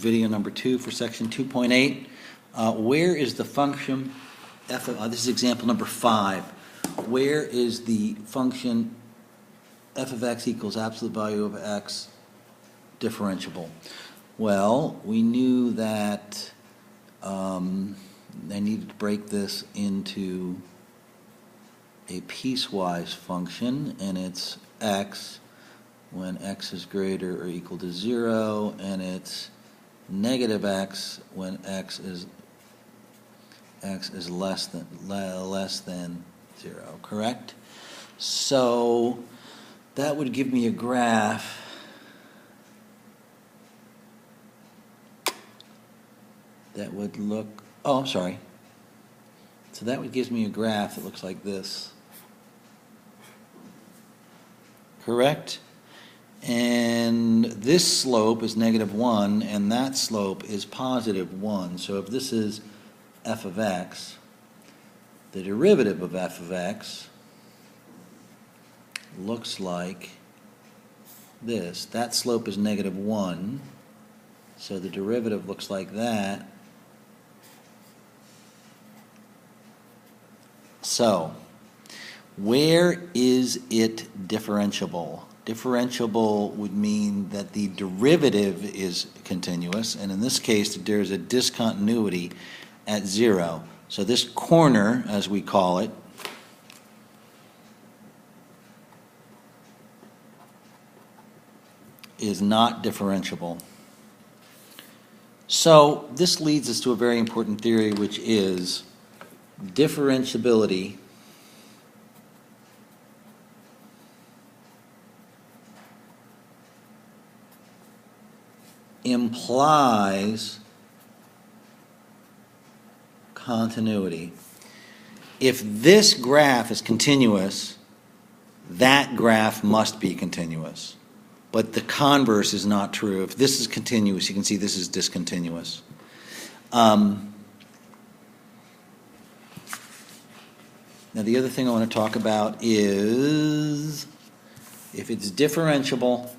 video number 2 for section 2.8. Where is the function f of, this is example number 5. Where is the function f of x equals absolute value of x differentiable? Well, we knew that I needed to break this into a piecewise function, and it's x when x is greater or equal to 0, and it's negative x when x is less than 0, correct? So that would give me a graph that would look, oh, I'm sorry. So that would give me a graph that looks like this. Correct? And this slope is -1, and that slope is +1. So if this is f of x, the derivative of f of x looks like this. That slope is -1, so the derivative looks like that. So, where is it differentiable? Differentiable would mean that the derivative is continuous, and in this case there's a discontinuity at 0. So this corner, as we call it, is not differentiable. So this leads us to a very important theory, which is differentiability implies continuity. If this graph is continuous, that graph must be continuous. But the converse is not true. If this is continuous, you can see this is discontinuous. Now the other thing I want to talk about is if it's differentiable,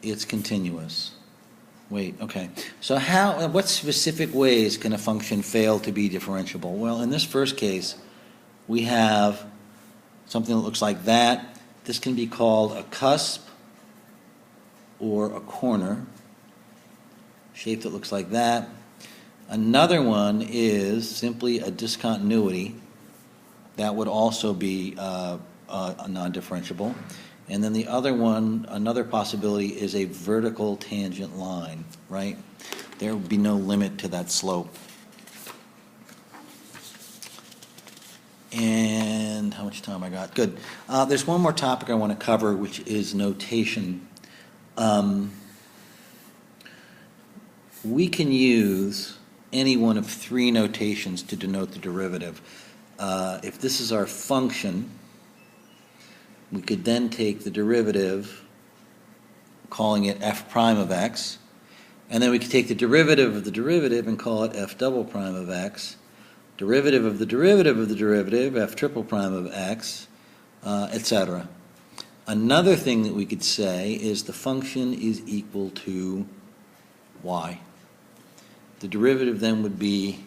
it's continuous. Wait, okay. So what specific ways can a function fail to be differentiable? Well, in this first case, we have something that looks like that. This can be called a cusp or a corner, shape that looks like that. Another one is simply a discontinuity. That would also be non-differentiable. And then the other one, another possibility, is a vertical tangent line, right? There would be no limit to that slope. And how much time I got? Good. There's one more topic I want to cover, which is notation. We can use any one of 3 notations to denote the derivative. If this is our function, we could then take the derivative, calling it f prime of x, and then we could take the derivative of the derivative and call it f double prime of x, derivative of the derivative of the derivative, f triple prime of x, etc. Another thing that we could say is the function is equal to y. The derivative then would be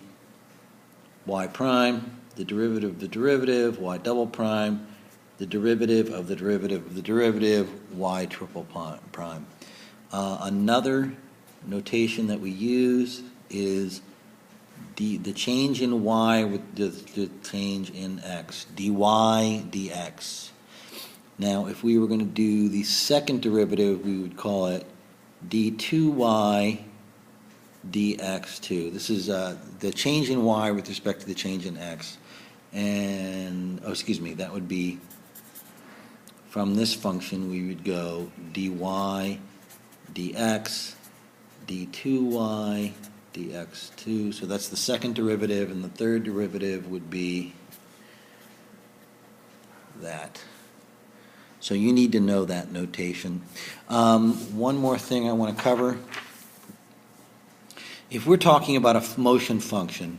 y prime, the derivative of the derivative, y double prime, the derivative of the derivative of the derivative, y triple prime. Another notation that we use is the change in y with the change in x, dy dx. Now, if we were going to do the second derivative, we would call it d2y dx2. This is the change in y with respect to the change in x. And, oh, excuse me, that would be, from this function, we would go dy dx, d2y dx2. So that's the second derivative, and the third derivative would be that. So you need to know that notation. One more thing I want to cover. If we're talking about a motion function,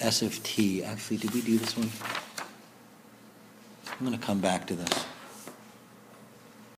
S of t, actually, did we do this one? I'm going to come back to this.